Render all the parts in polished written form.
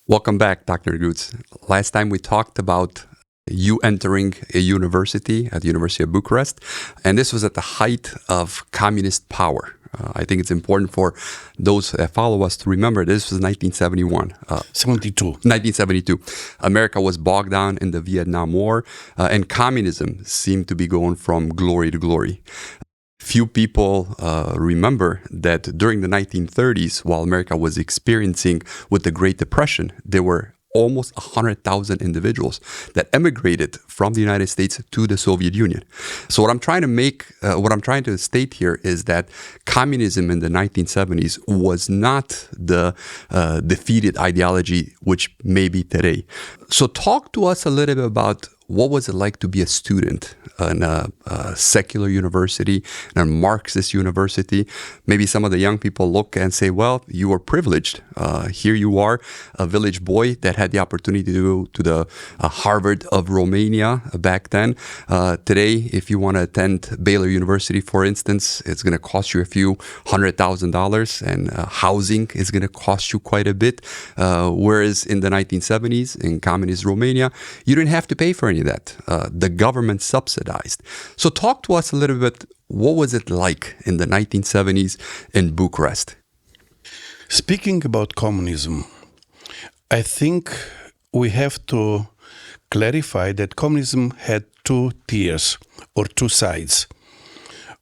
Welcome back, Dr. Goots. Last time we talked about you entering a university at the University of Bucharest, and this was at the height of communist power. I think it's important for those that follow us to remember this was 1971. 1972. America was bogged down in the Vietnam War, and communism seemed to be going from glory to glory. Few people remember that during the 1930s, while America was experiencing with the Great Depression, there were almost 100,000 individuals that emigrated from the United States to the Soviet Union. So what I'm trying to state here is that communism in the 1970s was not the defeated ideology which may be today. So talk to us a little bit about what was it like to be a student in a secular university, in a Marxist university? Maybe some of the young people look and say, well, you were privileged. Here you are, a village boy that had the opportunity to go to the Harvard of Romania back then. Today, if you want to attend Baylor University, for instance, it's going to cost you a few $100,000, and housing is going to cost you quite a bit. Whereas in the 1970s, in communist Romania, you didn't have to pay for any of that. The government subsidized. So talk to us a little bit, what was it like in the 1970s in Bucharest? Speaking about communism, I think we have to clarify that communism had two tiers or two sides.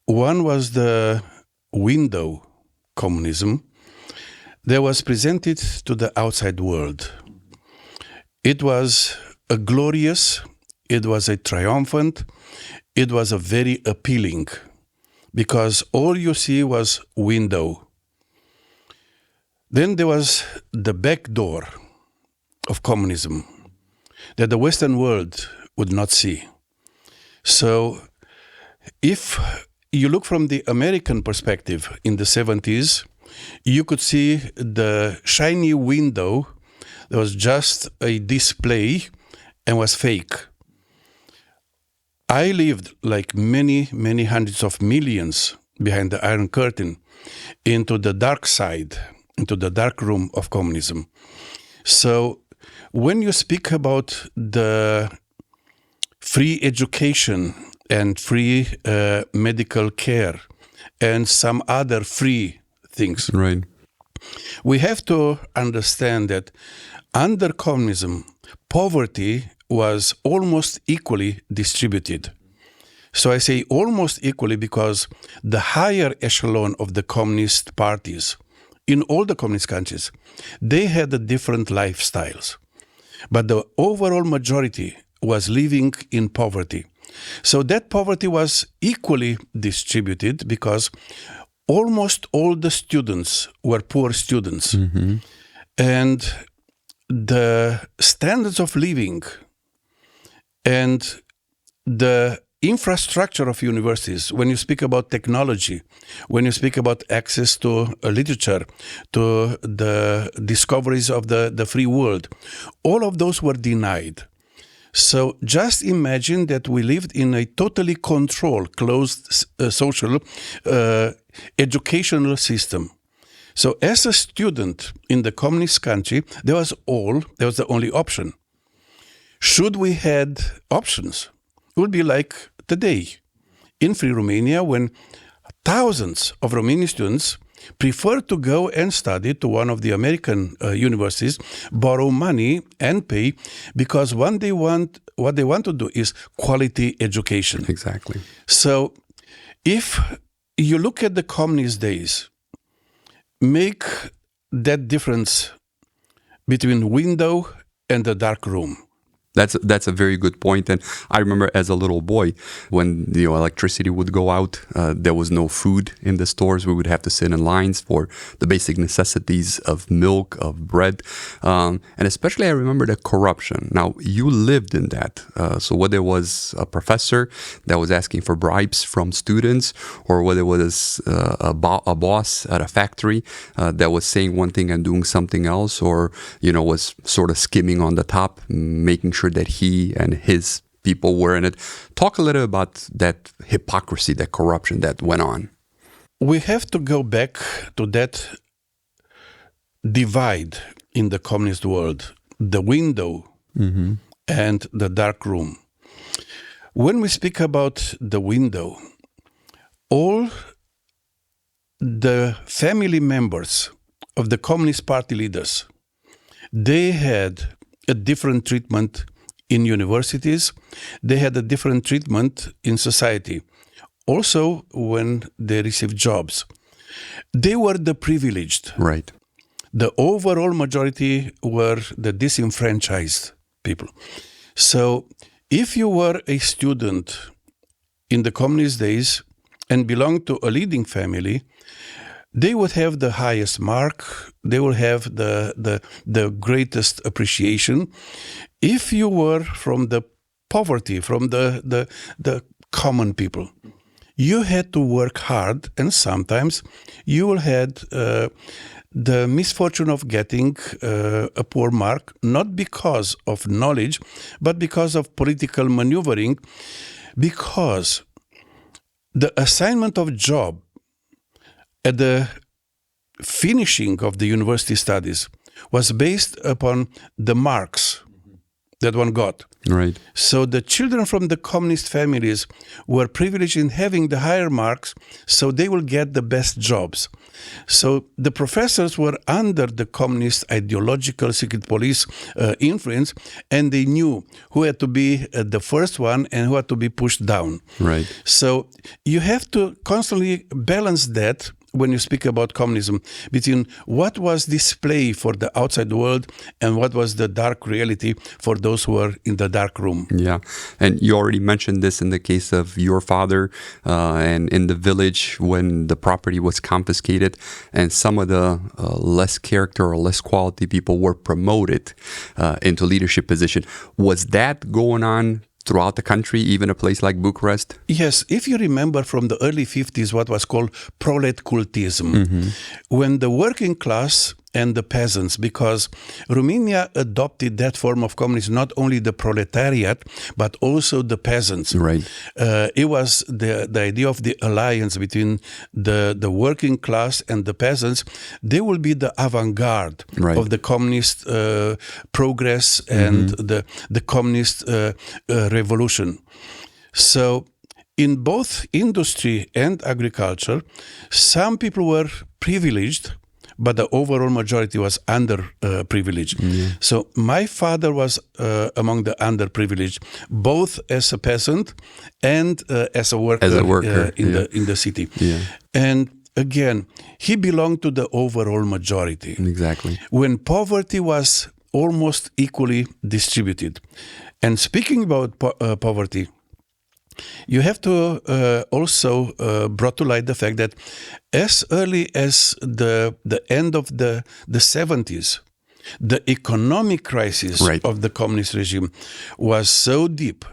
One was the window communism that was presented to the outside world. It was a glorious, it was a triumphant, it was a very appealing, because all you see was window. Then there was the back door of communism that the Western world would not see. So if you look from the American perspective in the 70s, you could see the shiny window that was just a display and was fake. I lived, like many, many hundreds of millions behind the Iron Curtain, into the dark side, into the dark room of communism. So when you speak about the free education and free medical care and some other free things, right, we have to understand that under communism, poverty was almost equally distributed. So I say almost equally because the higher echelon of the communist parties in all the communist countries, they had different lifestyles. But the overall majority was living in poverty. So that poverty was equally distributed because almost all the students were poor students. Mm-hmm. And the standards of living and the infrastructure of universities, when you speak about technology, when you speak about access to literature, to the discoveries of the free world, all of those were denied. So just imagine that we lived in a totally controlled, closed social educational system. So as a student in the communist country, that was the only option. Should we had options, it would be like today in free Romania, when thousands of Romanian students prefer to go and study to one of the American universities, borrow money and pay, because what they want to do is quality education. Exactly. So if you look at the communist days, make that difference between window and the dark room. That's a very good point. And I remember as a little boy, when electricity would go out, there was no food in the stores. We would have to sit in lines for the basic necessities of milk, of bread. And especially I remember the corruption. Now, you lived in that. So whether it was a professor that was asking for bribes from students, or whether it was a boss at a factory that was saying one thing and doing something else, or was sort of skimming on the top, making sure that he and his people were in it. Talk a little about that hypocrisy, that corruption that went on. We have to go back to that divide in the communist world, the window and the dark room. When we speak about the window, all the family members of the Communist Party leaders, they had a different treatment in universities. They had a different treatment in society. Also, when they received jobs, they were the privileged. Right. The overall majority were the disenfranchised people. So if you were a student in the communist days and belonged to a leading family, they would have the highest mark, they will have the greatest appreciation. If you were from the poverty, from the common people, you had to work hard, and sometimes you had the misfortune of getting a poor mark, not because of knowledge, but because of political maneuvering, because the assignment of job at the finishing of the university studies was based upon the marks that one got. Right. So the children from the communist families were privileged in having the higher marks, so they will get the best jobs. So the professors were under the communist ideological secret police influence, and they knew who had to be the first one and who had to be pushed down. Right. So you have to constantly balance that when you speak about communism, between what was display for the outside world and what was the dark reality for those who were in the dark room. Yeah. And you already mentioned this in the case of your father and in the village when the property was confiscated and some of the less character or less quality people were promoted into leadership position. Was that going on throughout the country, even a place like Bucharest? Yes, if you remember from the early 50s what was called prolet cultism, when the working class and the peasants, because Romania adopted that form of communism, not only the proletariat, but also the peasants. Right. It was the idea of the alliance between the working class and the peasants. They will be the avant-garde of the communist progress and the communist revolution. So in both industry and agriculture, some people were privileged, but the overall majority was underprivileged. So my father was among the underprivileged, both as a peasant and as a worker, in the city. Yeah. And again, he belonged to the overall majority. Exactly. When poverty was almost equally distributed. And speaking about poverty, you have to also brought to light the fact that as early as the end of the 70s, the economic crisis of the communist regime was so deep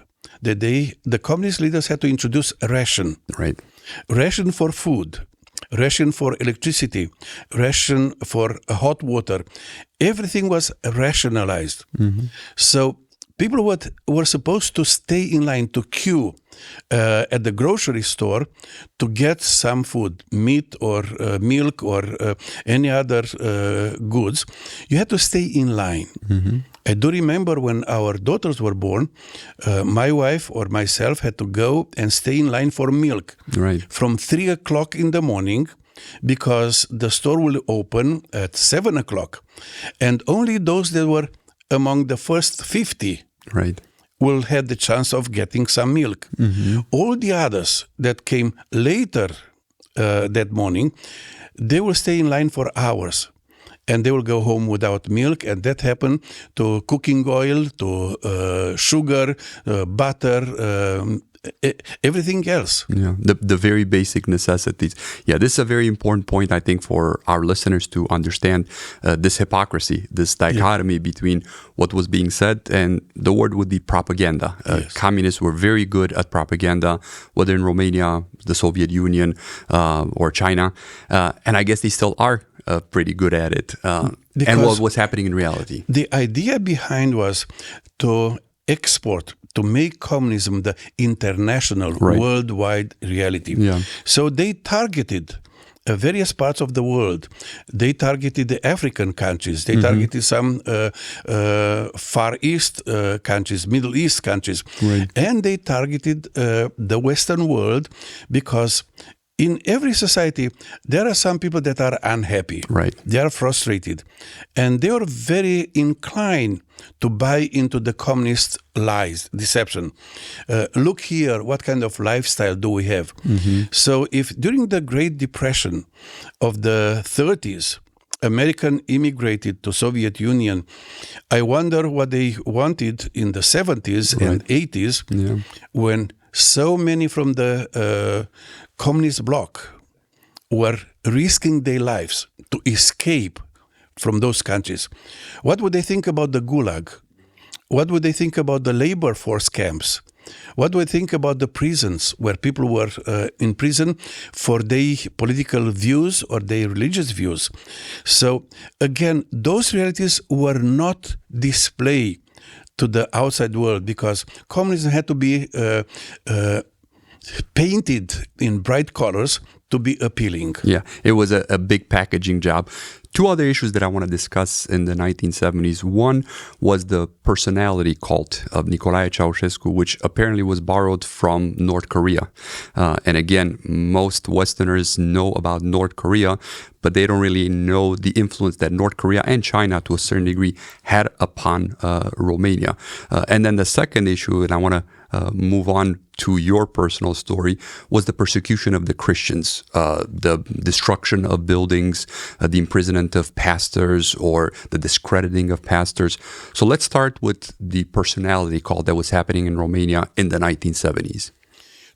that the communist leaders had to introduce a ration. Right. Ration for food, ration for electricity, ration for hot water. Everything was rationalized. So people were supposed to stay in line to queue at the grocery store to get some food, meat or milk or any other goods. You had to stay in line. I do remember when our daughters were born, my wife or myself had to go and stay in line for milk from 3 o'clock in the morning, because the store will open at 7 o'clock. And only those that were among the first 50 will have the chance of getting some milk. All the others that came later that morning, they will stay in line for hours. And they will go home without milk, and that happened to cooking oil, to sugar, butter, everything else. Yeah, the very basic necessities. Yeah, this is a very important point, I think, for our listeners to understand this hypocrisy, this dichotomy between what was being said, and the word would be propaganda. Communists were very good at propaganda, whether in Romania, the Soviet Union, or China, and I guess they still are pretty good at it. And what was happening in reality. The idea behind was to export, to make communism the international, worldwide reality. So they targeted various parts of the world. They targeted the African countries. They targeted some Far East countries, Middle East countries. Right. And they targeted the Western world because in every society, there are some people that are unhappy. Right. They are frustrated. And they are very inclined to buy into the communist lies, deception. Look here, what kind of lifestyle do we have? So if during the Great Depression of the 30s, American immigrated to Soviet Union, I wonder what they wanted in the 70s and 80s when so many from the communist bloc were risking their lives to escape from those countries. What would they think about the Gulag? What would they think about the labor force camps? What would they think about the prisons where people were in prison for their political views or their religious views? So again, those realities were not displayed to the outside world because communism had to be painted in bright colors to be appealing. Yeah, it was a big packaging job. Two other issues that I want to discuss in the 1970s. One was the personality cult of Nicolae Ceaușescu, which apparently was borrowed from North Korea. And again, most Westerners know about North Korea, but they don't really know the influence that North Korea and China, to a certain degree, had upon Romania. And then the second issue, and I want to move on to your personal story, was the persecution of the Christians, the destruction of buildings, the imprisonment of pastors, or the discrediting of pastors. So let's start with the personality cult that was happening in Romania in the 1970s.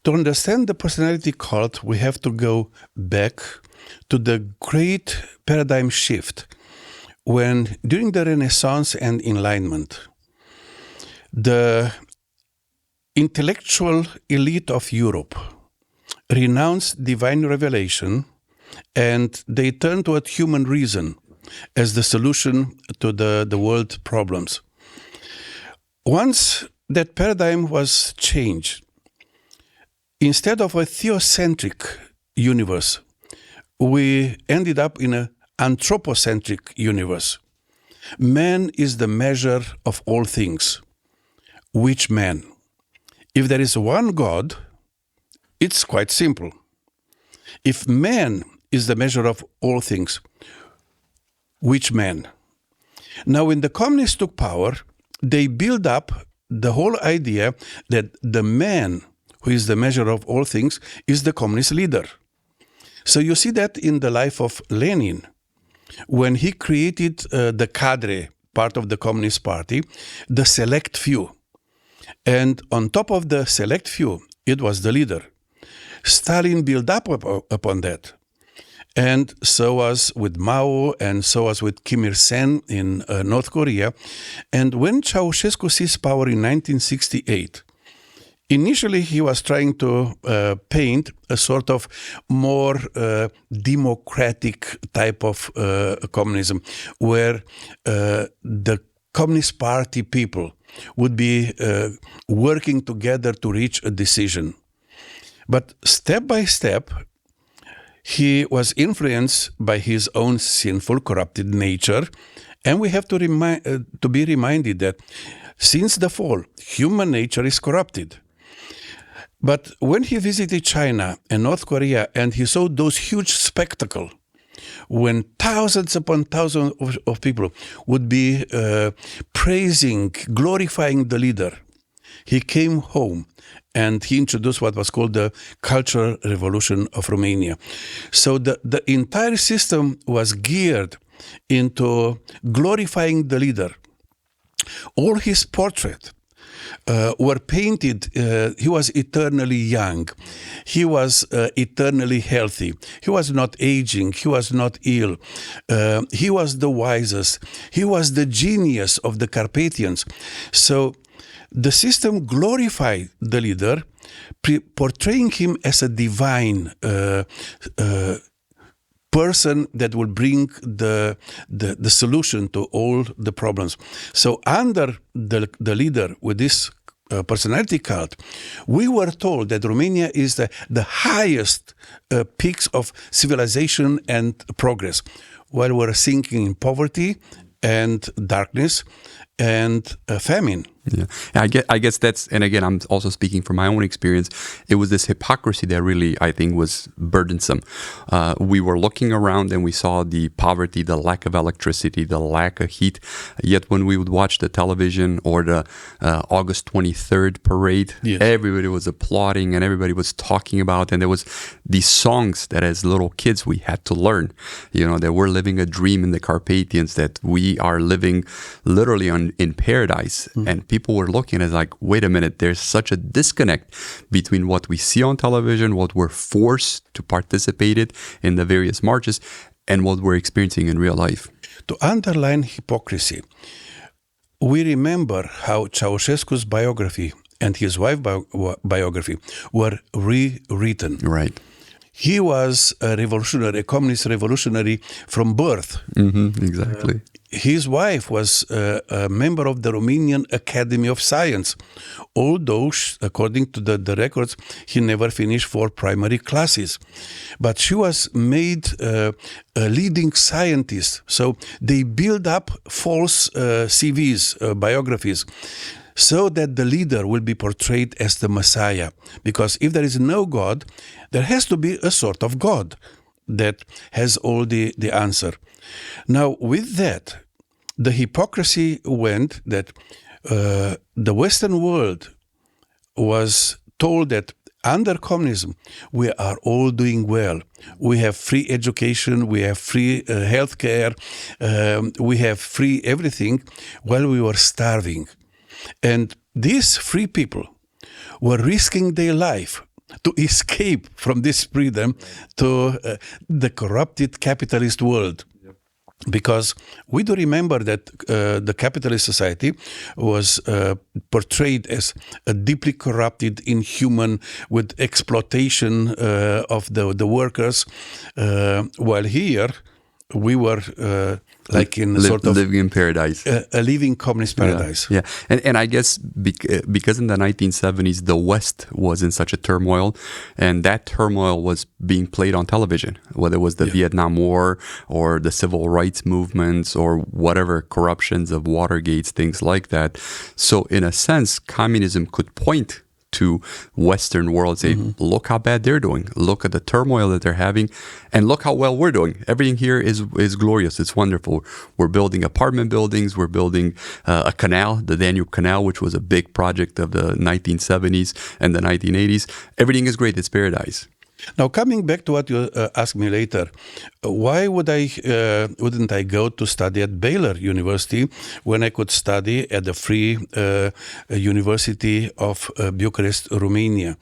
To understand the personality cult, we have to go back to the great paradigm shift when, during the Renaissance and Enlightenment, the intellectual elite of Europe renounced divine revelation and they turned toward human reason as the solution to the world problems. Once that paradigm was changed, instead of a theocentric universe, we ended up in an anthropocentric universe. Man is the measure of all things. Which man? If there is one God, it's quite simple. If man is the measure of all things, which man? Now, when the communists took power, they built up the whole idea that the man who is the measure of all things is the communist leader. So you see that in the life of Lenin, when he created the cadre, part of the Communist Party, the select few. And on top of the select few, it was the leader. Stalin built up upon that. And so was with Mao, and so was with Kim Il-sung in North Korea. And when Ceaușescu seized power in 1968, initially he was trying to paint a sort of more democratic type of communism, where the Communist Party people would be working together to reach a decision. But step by step, he was influenced by his own sinful, corrupted nature. And we have to be reminded that since the fall, human nature is corrupted. But when he visited China and North Korea and he saw those huge spectacle, when thousands upon thousands of people would be praising, glorifying the leader, he came home and he introduced what was called the Cultural Revolution of Romania. So the entire system was geared into glorifying the leader. All his portraits were painted. He was eternally young. He was eternally healthy. He was not aging. He was not ill. He was the wisest. He was the genius of the Carpathians. So the system glorified the leader, portraying him as a divine person that will bring the solution to all the problems. So under the leader with this personality cult, we were told that Romania is the highest peaks of civilization and progress, while we're sinking in poverty and darkness and famine. Yeah, I guess that's, and again, I'm also speaking from my own experience. It was this hypocrisy that really, I think, was burdensome. We were looking around and we saw the poverty, the lack of electricity, the lack of heat. Yet when we would watch the television or the August 23rd parade, yes, everybody was applauding and everybody was talking about, and there was these songs that as little kids we had to learn, that we're living a dream in the Carpathians, that we are living literally in paradise. And people were looking at like, wait a minute, there's such a disconnect between what we see on television, what we're forced to participate in the various marches, and what we're experiencing in real life. To underline hypocrisy, we remember how Ceaușescu's biography and his wife's biography were rewritten. Right. He was a revolutionary, a communist revolutionary from birth. Exactly. His wife was a member of the Romanian Academy of Science, although, according to the records, he never finished 4 primary classes. But she was made a leading scientist. So they build up false CVs, biographies, so that the leader will be portrayed as the Messiah. Because if there is no God, there has to be a sort of God that has all the answer. Now, with that, the hypocrisy went that the Western world was told that under communism, we are all doing well. We have free education, we have free health care, we have free everything, while we were starving. And these free people were risking their life to escape from this freedom to the corrupted capitalist world. Because we do remember that the capitalist society was portrayed as a deeply corrupted, inhuman, with exploitation of the workers, while here we were like in sort of living in paradise, a living communist paradise. Yeah. And I guess because in the 1970s the West was in such a turmoil, and that turmoil was being played on television, whether it was the Vietnam War or the civil rights movements or whatever corruptions of Watergates, things like that. So in a sense, communism could point to Western world, say, look how bad they're doing, look at the turmoil that they're having, and look how well we're doing. Everything here is glorious, it's wonderful. We're building apartment buildings, we're building a canal, the Danube Canal, which was a big project of the 1970s and the 1980s. Everything is great, it's paradise. Now, coming back to what you asked me later, why wouldn't I go to study at Baylor University when I could study at the Free University of Bucharest, Romania?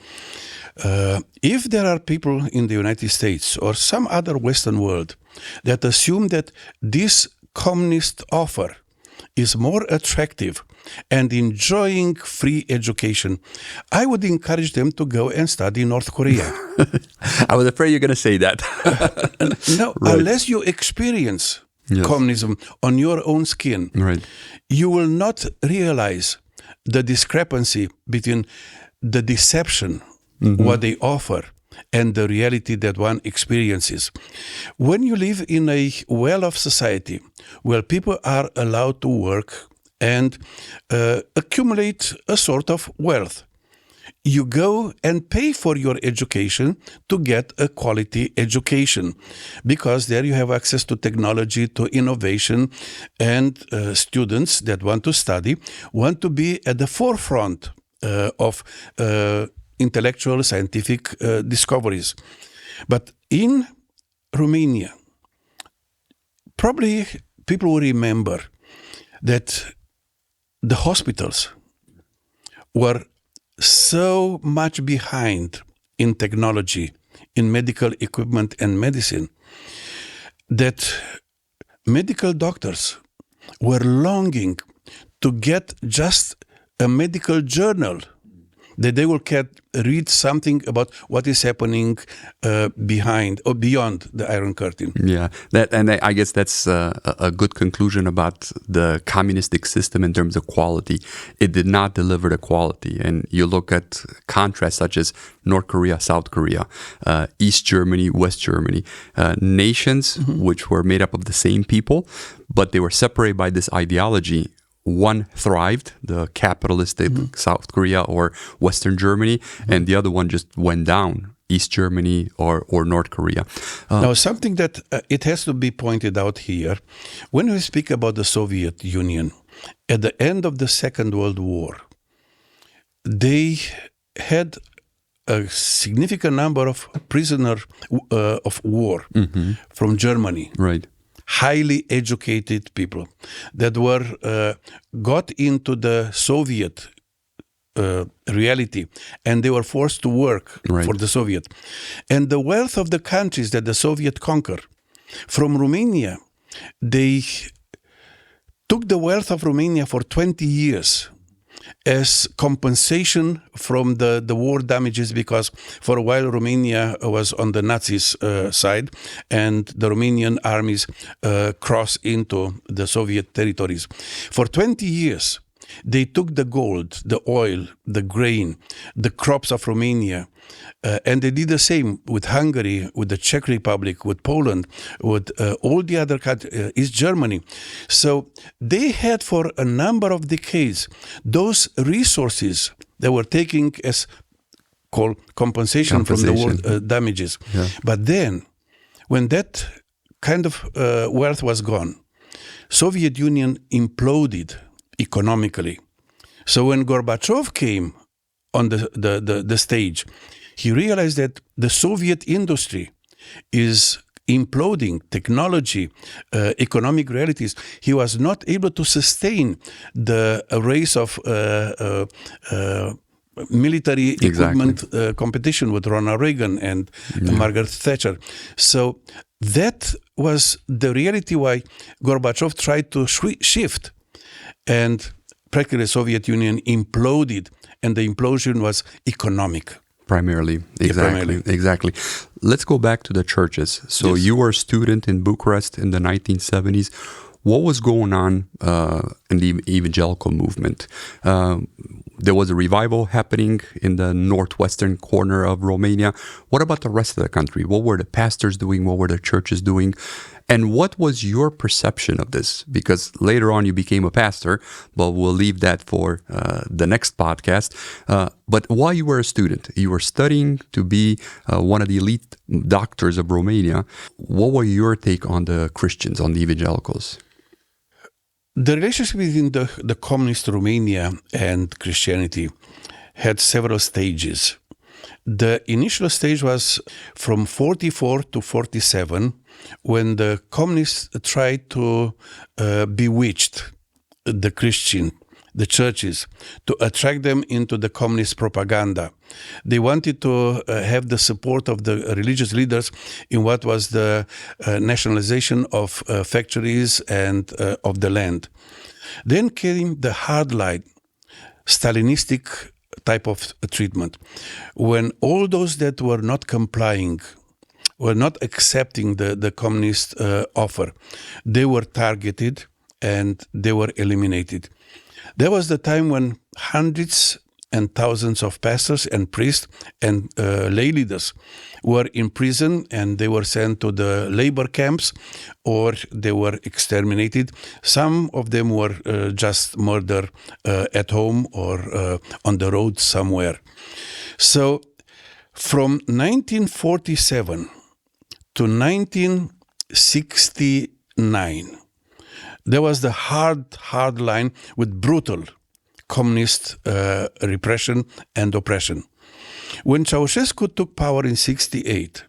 If there are people in the United States or some other Western world that assume that this communist offer is more attractive and enjoying free education, I would encourage them to go and study in North Korea. I was afraid you're going to say that. No, right. Unless you experience communism on your own skin, you will not realize the discrepancy between the deception, what they offer, and the reality that one experiences. When you live in a well-off society where people are allowed to work and accumulate a sort of wealth, you go and pay for your education to get a quality education, because there you have access to technology, to innovation, and students that want to study want to be at the forefront of intellectual scientific discoveries. But in Romania, probably people will remember that the hospitals were so much behind in technology, in medical equipment and medicine, that medical doctors were longing to get just a medical journal that they will read something about what is happening behind or beyond the Iron Curtain. Yeah, I guess that's a good conclusion about the communistic system in terms of quality. It did not deliver the quality. And you look at contrasts such as North Korea, South Korea, East Germany, West Germany, nations which were made up of the same people, but they were separated by this ideology. One thrived, the capitalistic South Korea or Western Germany, and the other one just went down, East Germany or North Korea. Now, something that it has to be pointed out here, when we speak about the Soviet Union, at the end of the Second World War, they had a significant number of prisoners of war from Germany. Right. Highly educated people that were got into the Soviet reality, and they were forced to work for the Soviet. And the wealth of the countries that the Soviet conquered, from Romania, they took the wealth of Romania for 20 years as compensation from the war damages, because for a while Romania was on the Nazis' side, and the Romanian armies crossed into the Soviet territories. For 20 years, they took the gold, the oil, the grain, the crops of Romania, and they did the same with Hungary, with the Czech Republic, with Poland, with all the other countries, East Germany. So they had for a number of decades those resources that were taking as called compensation from the war damages. Yeah. But then, when that kind of wealth was gone, Soviet Union imploded economically. So when Gorbachev came on the stage, he realized that the Soviet industry is imploding, technology, economic realities. He was not able to sustain the race of military equipment competition with Ronald Reagan and Margaret Thatcher. So that was the reality why Gorbachev tried to shift, and practically the Soviet Union imploded, and the implosion was economic. Primarily, exactly. Let's go back to the churches. So you were a student in Bucharest in the 1970s. What was going on in the evangelical movement? There was a revival happening in the northwestern corner of Romania. What about the rest of the country? What were the pastors doing? What were the churches doing? And what was your perception of this? Because later on you became a pastor, but we'll leave that for the next podcast. But while you were a student, you were studying to be one of the elite doctors of Romania. What were your take on the Christians, on the evangelicals? The relationship between the communist Romania and Christianity had several stages. The initial stage was from 44 to 47, when the communists tried to bewitch the Christian, the churches, to attract them into the communist propaganda. They wanted to have the support of the religious leaders in what was the nationalization of factories and of the land. Then came the hardline, Stalinistic type of treatment, when all those that were not complying, were not accepting the communist offer, they were targeted and they were eliminated. There was the time when hundreds and thousands of pastors and priests and lay leaders were in prison, and they were sent to the labor camps, or they were exterminated. Some of them were just murdered at home or on the road somewhere. So from 1947 to 1969, there was the hard line with brutal communist repression and oppression. When Ceaușescu took power in 1968,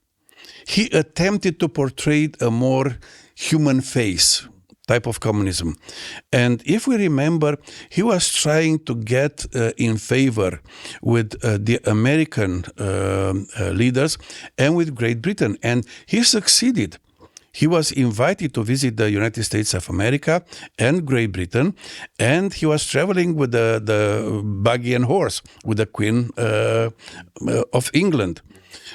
he attempted to portray a more human face type of communism. And if we remember, he was trying to get in favor with the American leaders and with Great Britain. And he succeeded. He was invited to visit the United States of America and Great Britain, and he was traveling with the buggy and horse with the Queen of England.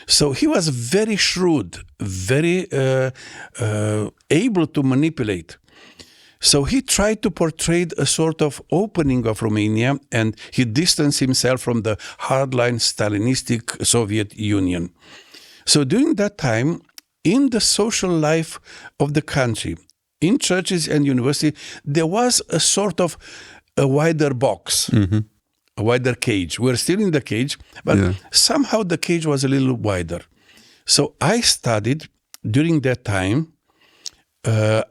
So he was very shrewd, very able to manipulate. So he tried to portray a sort of opening of Romania, and he distanced himself from the hardline Stalinistic Soviet Union. So during that time, in the social life of the country, in churches and university, there was a sort of a wider box, a wider cage. We're still in the cage, but somehow the cage was a little wider. So I studied during that time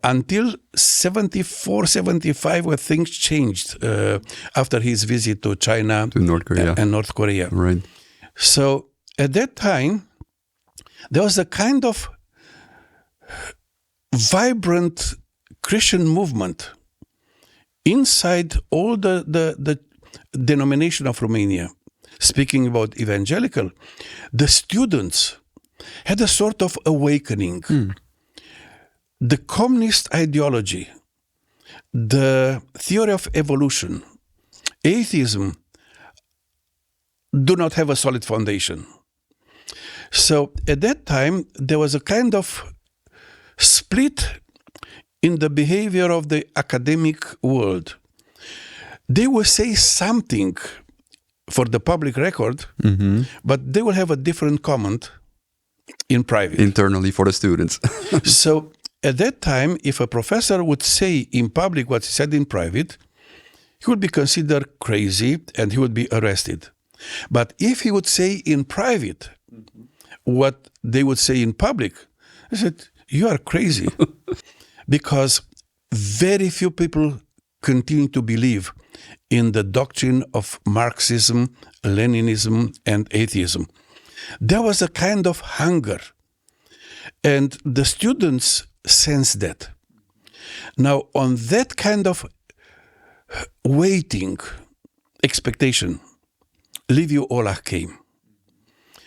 until 74, 75, where things changed after his visit to China, to North Korea. And North Korea. Right. So at that time, there was a kind of vibrant Christian movement inside all the denomination of Romania. Speaking about evangelical, the students had a sort of awakening. The communist ideology, the theory of evolution, atheism do not have a solid foundation. So at that time, there was a kind of split in the behavior of the academic world. They will say something for the public record, but they will have a different comment in private. Internally for the students. So at that time, if a professor would say in public what he said in private, he would be considered crazy and he would be arrested. But if he would say in private what they would say in public, I said, you are crazy. Because very few people continue to believe in the doctrine of Marxism, Leninism, and atheism. There was a kind of hunger. And the students sensed that. Now, on that kind of waiting, expectation, Liviu Olah came.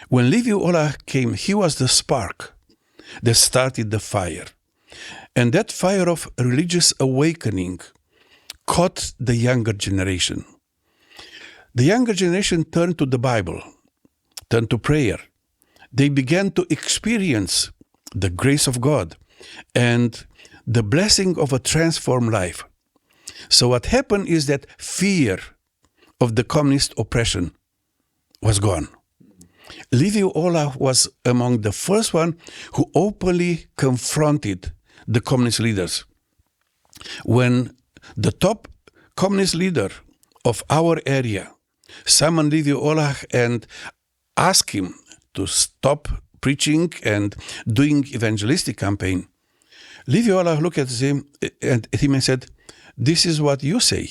When Liviu Olah came, he was the spark that started the fire. And that fire of religious awakening caught the younger generation. The younger generation turned to the Bible, turned to prayer. They began to experience the grace of God and the blessing of a transformed life. So what happened is that fear of the communist oppression was gone. Liviu Olah was among the first one who openly confronted the communist leaders. When the top communist leader of our area summoned Liviu Olah and asked him to stop preaching and doing evangelistic campaign, Liviu Olah looked at him and said, "This is what you say,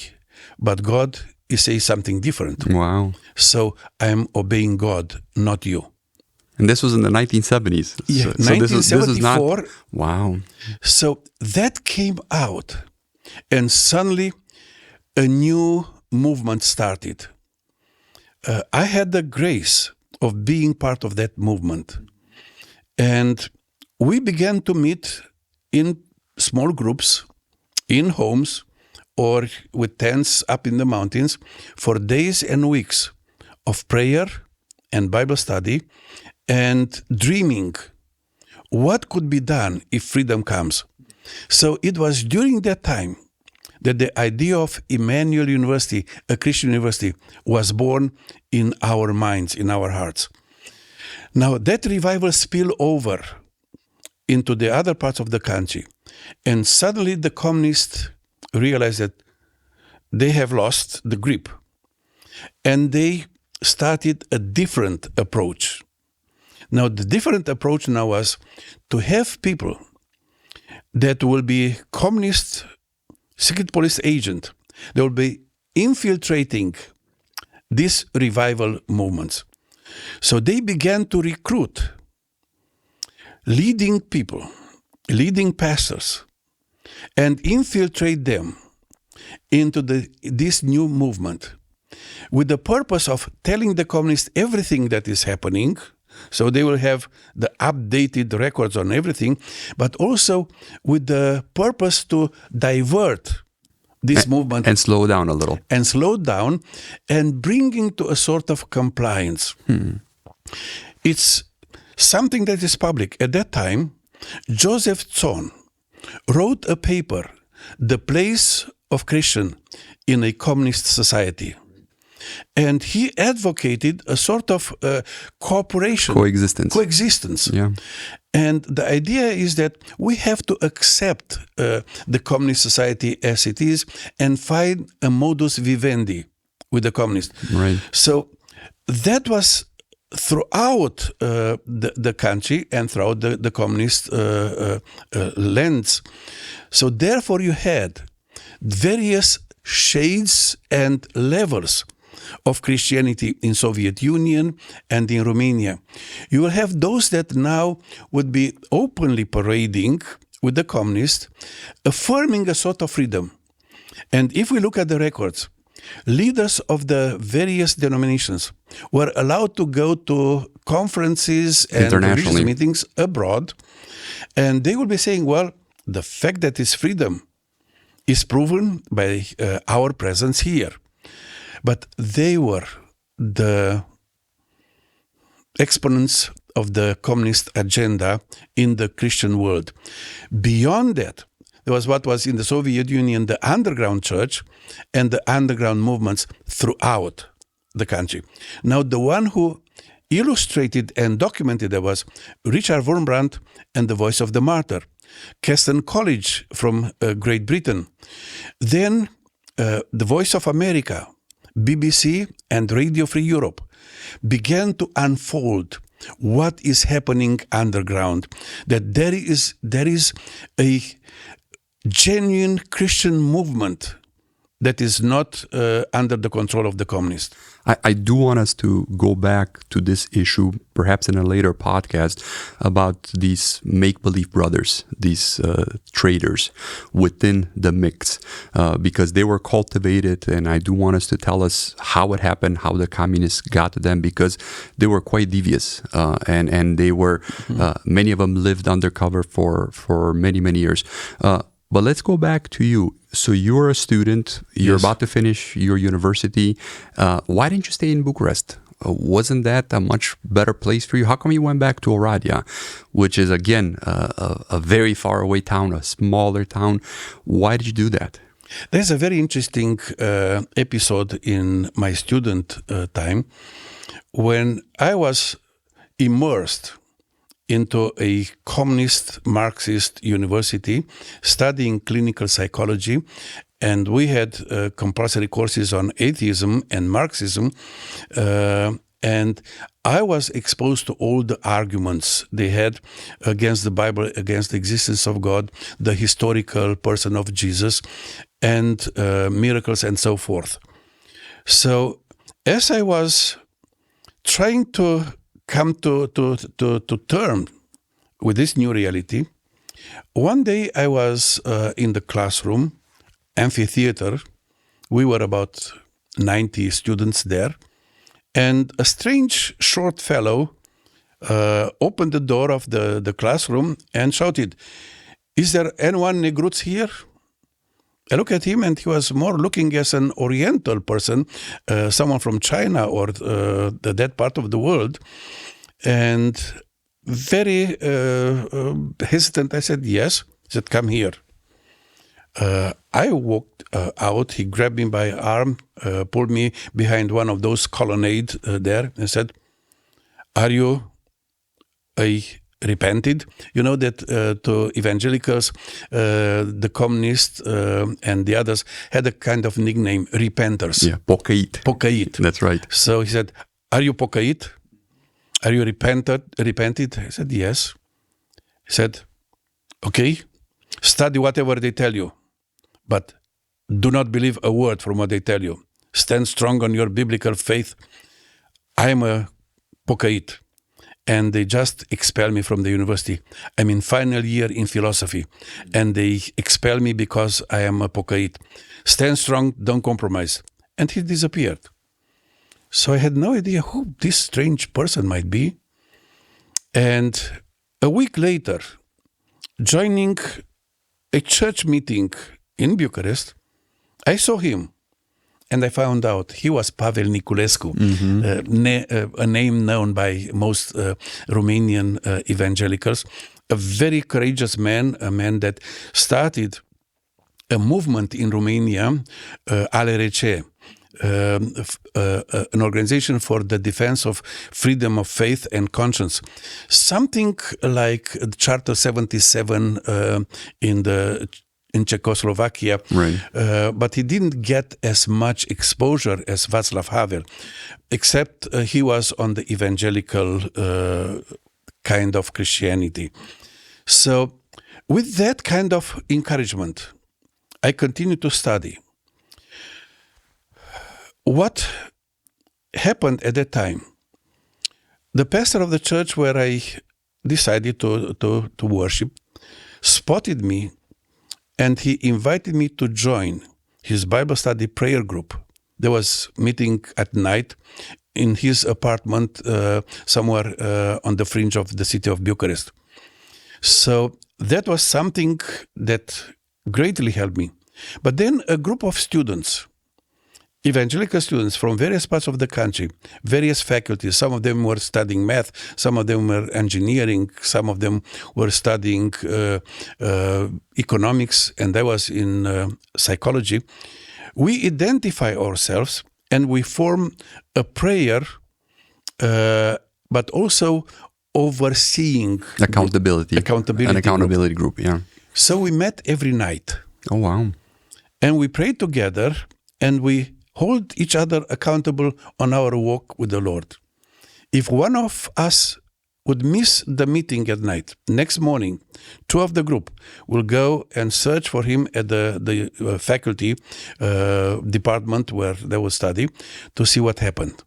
but God is saying something different. Wow. So I am obeying God, not you." And this was in the 1970s. Yeah, so 1974. this is not, wow. So that came out, and suddenly a new movement started. I had the grace of being part of that movement. And we began to meet in small groups, in homes, or with tents up in the mountains for days and weeks of prayer and Bible study and dreaming what could be done if freedom comes. So it was during that time that the idea of Emmanuel University, a Christian university, was born in our minds, in our hearts. Now that revival spilled over into the other parts of the country, and suddenly the communists realized that they have lost the grip, and they started a different approach. Now the different approach now was to have people that will be communist secret police agent. They will be infiltrating these revival movements. So they began to recruit leading people, leading pastors, and infiltrate them into this new movement with the purpose of telling the communists everything that is happening, So they will have the updated records on everything, but also with the purpose to divert this movement and slow down a little. And bringing to a sort of compliance. It's something that is public. At that time, Joseph Tson wrote a paper, The Place of Christian in a Communist Society. And he advocated a sort of cooperation. Coexistence. Yeah. And the idea is that we have to accept the communist society as it is and find a modus vivendi with the communists. Right. So that was throughout the country and throughout the communist lands. So therefore you had various shades and levels of Christianity in Soviet Union and in Romania. You will have those that now would be openly parading with the communists, affirming a sort of freedom. And if we look at the records, leaders of the various denominations were allowed to go to conferences and religious meetings abroad, and they will be saying, well, the fact that it's freedom is proven by our presence here. But they were the exponents of the communist agenda in the Christian world. Beyond that, there was what was in the Soviet Union the underground church and the underground movements throughout the country. Now, the one who illustrated and documented that was Richard Wurmbrand and the Voice of the Martyr, Keston College from Great Britain, then the Voice of America, BBC and Radio Free Europe began to unfold what is happening underground, that there is a genuine Christian movement that is not under the control of the communists. I do want us to go back to this issue, perhaps in a later podcast, about these make-believe brothers, these traders within the mix, because they were cultivated, and I do want us to tell us how it happened, how the communists got to them, because they were quite devious, and they were, many of them lived undercover for many, many years. But let's go back to you. So you're a student, you're about to finish your university. Why didn't you stay in Bucharest? Wasn't that a much better place for you? How come you went back to Oradea, which is, again, a very far away town, a smaller town? Why did you do that? There's a very interesting episode in my student time when I was immersed into a communist Marxist university studying clinical psychology, and we had compulsory courses on atheism and Marxism, and I was exposed to all the arguments they had against the Bible, against the existence of God, the historical person of Jesus, and miracles and so forth. So as I was trying to come to terms with this new reality, one day I was in the classroom, amphitheater. We were about 90 students there, and a strange short fellow opened the door of the classroom and shouted, "Is there anyone Negruț here?" I look at him, and he was more looking as an Oriental person, someone from China or that part of the world. And very hesitant, I said, "Yes." He said, "Come here." I walked out. He grabbed me by arm, pulled me behind one of those colonnades there, and said, "Are you a repented?" You know that to evangelicals, the communists and the others had a kind of nickname, repenters. Yeah, pocăit. Pocăit. That's right. So he said, "Are you pocăit? Are you repented? I said, "Yes." He said, "Okay, study whatever they tell you, but do not believe a word from what they tell you. Stand strong on your biblical faith. I am a pocăit." And they just expel me from the university. I'm in final year in philosophy, and they expel me because I am a pocăit. Stand strong, don't compromise. And he disappeared. So I had no idea who this strange person might be. And a week later, joining a church meeting in Bucharest, I saw him. And I found out he was Pavel Niculescu, a name known by most Romanian evangelicals, a very courageous man, a man that started a movement in Romania, ALRC, an organization for the defense of freedom of faith and conscience. Something like Charter 77 in Czechoslovakia, right. But he didn't get as much exposure as Václav Havel, except he was on the evangelical kind of Christianity. So with that kind of encouragement, I continued to study. What happened at that time? The pastor of the church where I decided to worship spotted me, and he invited me to join his Bible study prayer group. There was meeting at night in his apartment somewhere on the fringe of the city of Bucharest. So that was something that greatly helped me. But then a group of students, evangelical students from various parts of the country, various faculties, some of them were studying math, some of them were engineering, some of them were studying economics, and I was in psychology. We identify ourselves and we form a prayer, but also overseeing accountability group. Yeah. So we met every night. Oh wow! And we prayed together, and we hold each other accountable on our walk with the Lord. If one of us would miss the meeting at night, next morning, two of the group will go and search for him at the faculty department where they will study to see what happened.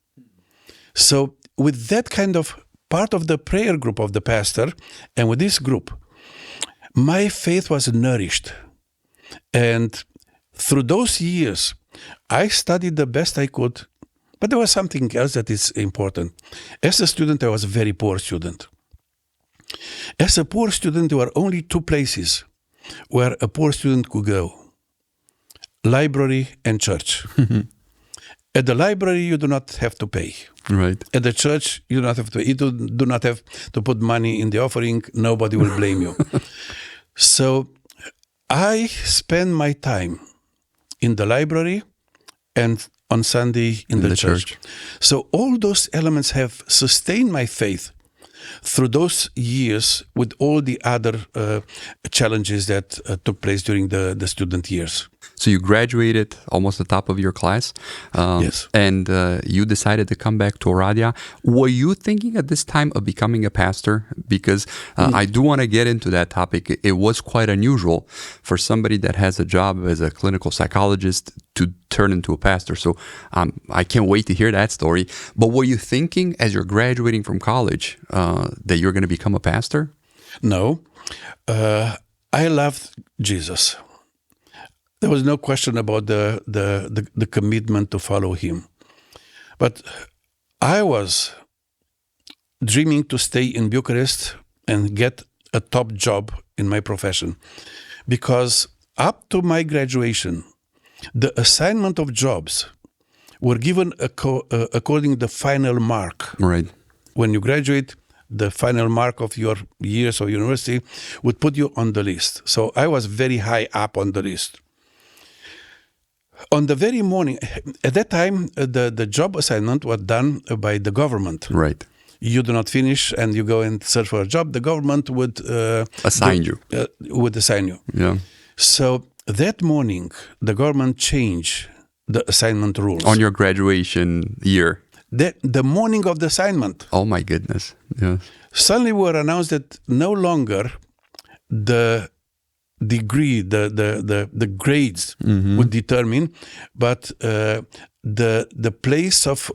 So with that kind of part of the prayer group of the pastor, and with this group, my faith was nourished. And through those years, I studied the best I could, but there was something else that is important. As a student, I was a very poor student. As a poor student, there were only two places where a poor student could go: library and church. At the library, you do not have to pay. Right. At the church, you do not have to. You do not have to put money in the offering. Nobody will blame you. So I spend my time in the library and on Sunday in the church. So all those elements have sustained my faith through those years with all the other challenges that took place during the student years. So you graduated almost the top of your class. Yes. And you decided to come back to Oradea. Were you thinking at this time of becoming a pastor? Because I do want to get into that topic. It was quite unusual for somebody that has a job as a clinical psychologist to turn into a pastor. So I can't wait to hear that story. But were you thinking as you're graduating from college that you're going to become a pastor? No. I loved Jesus. There was no question about the commitment to follow him. But I was dreaming to stay in Bucharest and get a top job in my profession. Because up to my graduation, the assignment of jobs were given according to the final mark. Right. When you graduate, the final mark of your years of university would put you on the list. So I was very high up on the list. On the very morning, at that time, the job assignment was done by the government. Right. You do not finish and you go and search for a job. The government would assign you. Yeah. So that morning, the government changed the assignment rules. On your graduation year? The morning of the assignment. Oh my goodness. Yeah. Suddenly we were announced that no longer the degree, the grades would determine, but the place of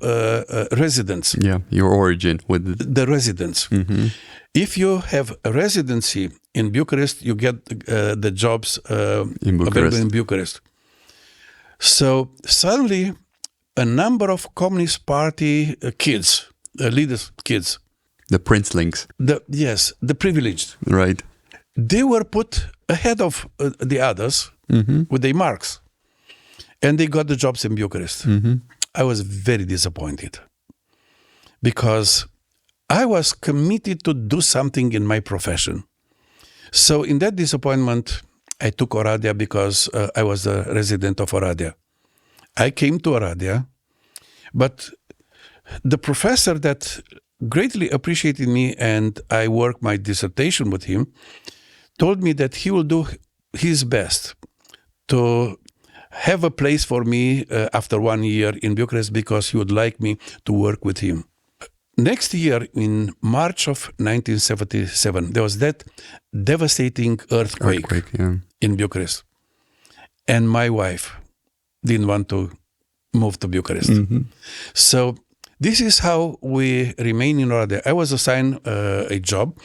residence. Yeah, your origin with the residence. If you have a residency in Bucharest, you get the jobs available in Bucharest. So suddenly, a number of Communist Party kids, leaders' kids, The princelings. The privileged. Right. They were put ahead of the others with their marks. And they got the jobs in Bucharest. I was very disappointed because I was committed to do something in my profession. So in that disappointment, I took Oradea because I was a resident of Oradea. I came to Oradea, but the professor that greatly appreciated me and I worked my dissertation with him told me that he will do his best to have a place for me after 1 year in Bucharest because he would like me to work with him. Next year, in March of 1977, there was that devastating earthquake in Bucharest. And my wife didn't want to move to Bucharest. So this is how we remain in Oradea. I was assigned a job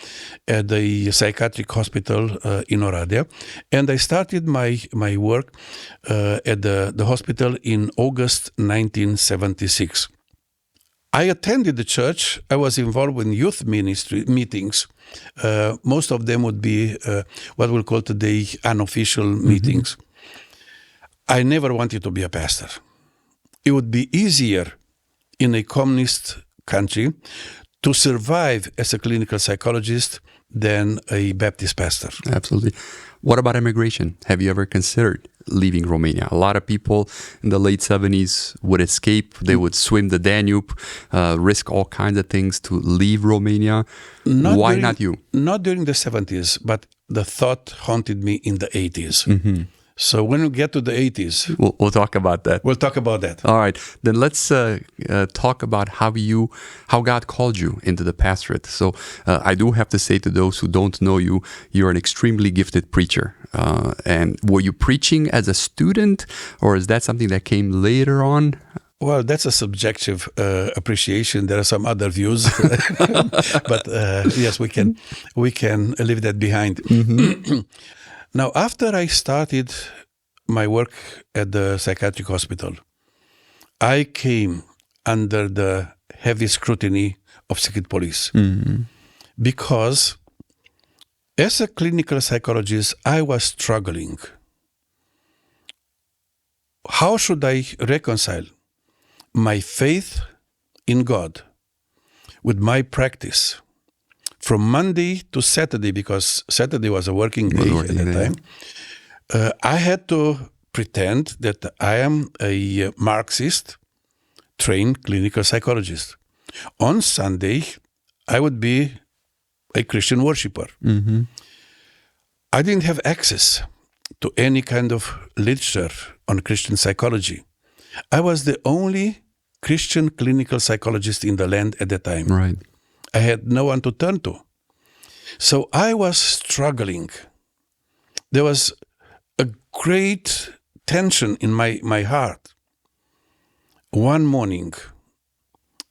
at the psychiatric hospital in Oradea, and I started my work at the hospital in August 1976. I attended the church. I was involved in youth ministry meetings. Most of them would be what we'll call today unofficial meetings. I never wanted to be a pastor. It would be easier in a communist country to survive as a clinical psychologist than a Baptist pastor. Absolutely. What about immigration? Have you ever considered leaving Romania? A lot of people in the late 70s would escape. They would swim the Danube, risk all kinds of things to leave Romania. Why not you? Not during the 70s, but the thought haunted me in the 80s. So when we get to the 80s... We'll talk about that. We'll talk about that. All right. Then let's talk about how God called you into the pastorate. So I do have to say to those who don't know you, you're an extremely gifted preacher. And were you preaching as a student, or is that something that came later on? Well, that's a subjective appreciation. There are some other views. But yes, we can leave that behind. Now, after I started my work at the psychiatric hospital, I came under the heavy scrutiny of secret police because as a clinical psychologist, I was struggling. How should I reconcile my faith in God with my practice? From Monday to Saturday, because Saturday was a working day at that time, I had to pretend that I am a Marxist, trained clinical psychologist. On Sunday, I would be a Christian worshiper. I didn't have access to any kind of literature on Christian psychology. I was the only Christian clinical psychologist in the land at that time. Right. I had no one to turn to. So I was struggling. There was a great tension in my heart. One morning,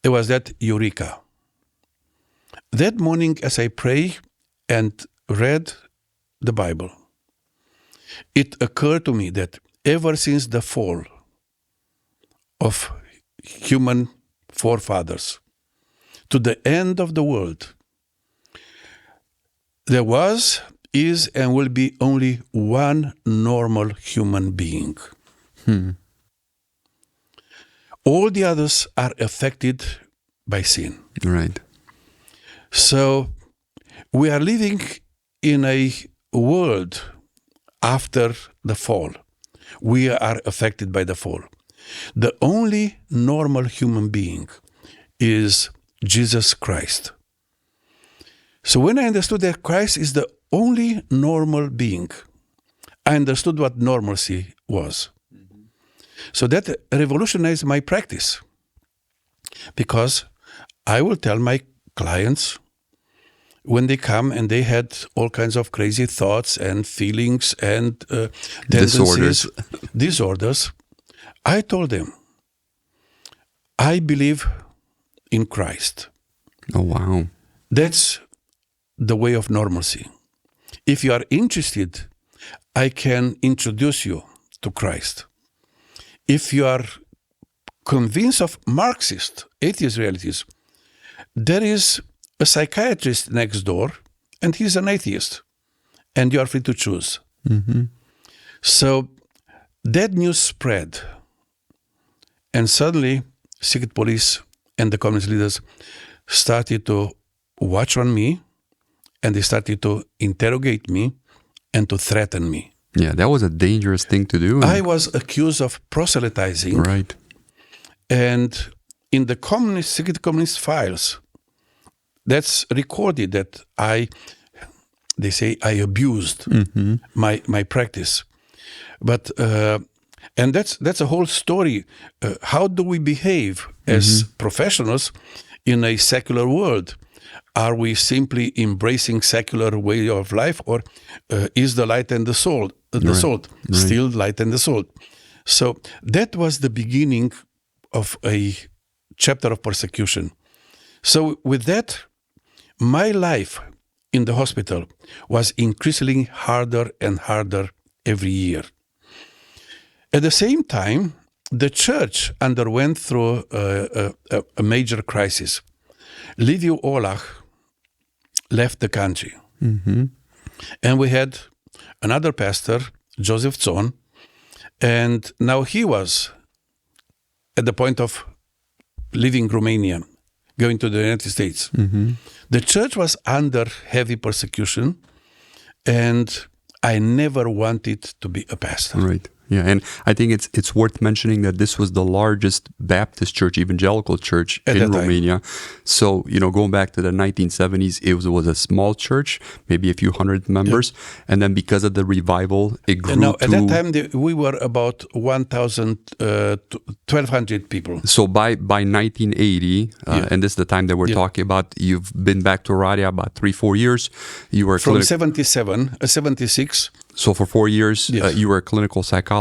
it was that eureka. That morning, as I prayed and read the Bible, it occurred to me that ever since the fall of human forefathers, to the end of the world, there was, is, and will be only one normal human being. All the others are affected by sin. Right. So we are living in a world after the fall. We are affected by the fall. The only normal human being is Jesus Christ. So when I understood that Christ is the only normal being, I understood what normalcy was. So that revolutionized my practice, because I will tell my clients when they come and they had all kinds of crazy thoughts and feelings and disorders, I told them, I believe in Christ. Oh, wow. That's the way of normalcy. If you are interested, I can introduce you to Christ. If you are convinced of Marxist, atheist realities, there is a psychiatrist next door, and he's an atheist, and you are free to choose. So that news spread, and suddenly secret police and the communist leaders started to watch on me, and they started to interrogate me and to threaten me. Yeah, that was a dangerous thing to do. I was accused of proselytizing. Right. And in the secret communist files, that's recorded that they say I abused my practice. But and that's a whole story. How do we behave as professionals in a secular world? Are we simply embracing secular way of life, or is the light and the salt still light and the salt? So that was the beginning of a chapter of persecution. So with that, my life in the hospital was increasingly harder and harder every year. At the same time, the church underwent through a major crisis. Liviu Olach left the country. And we had another pastor, Joseph Zon, and now he was at the point of leaving Romania, going to the United States. The church was under heavy persecution, and I never wanted to be a pastor. Right. Yeah, and I think it's worth mentioning that this was the largest Baptist church, evangelical church in Romania. So, going back to the 1970s, it was a small church, maybe a few hundred members. Yeah. And then because of the revival, it grew to... At that time, we were about 1,200 people. So by 1980, and this is the time that we're talking about, you've been back to Oradea about 3-4 years. You were... From 76... So for 4 years, you were a clinical psychologist.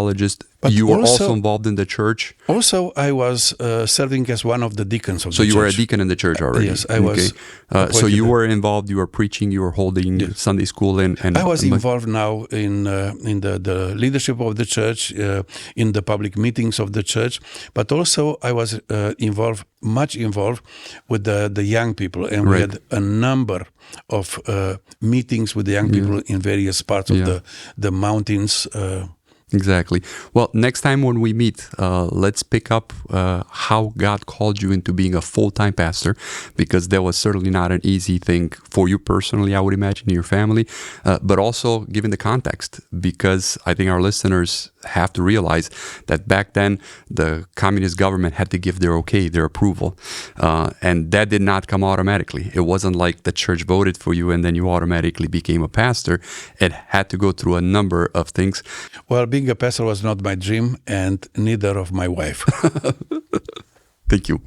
But you were also involved in the church. Also, I was serving as one of the deacons of the church. So you were a deacon in the church already? Yes, I was. So you were involved, you were preaching, you were holding Sunday school. And I was involved now in the leadership of the church, in the public meetings of the church. But also I was much involved with the young people. And we had a number of meetings with the young people in various parts of the mountains. Exactly. Well, next time when we meet, let's pick up how God called you into being a full-time pastor, because that was certainly not an easy thing for you personally, I would imagine, your family, but also given the context, because I think our listeners have to realize that back then the communist government had to give their okay, their approval, and that did not come automatically. It wasn't like the church voted for you and then you automatically became a pastor. It had to go through a number of things. Well, being a pastor was not my dream, and neither of my wife. Thank you.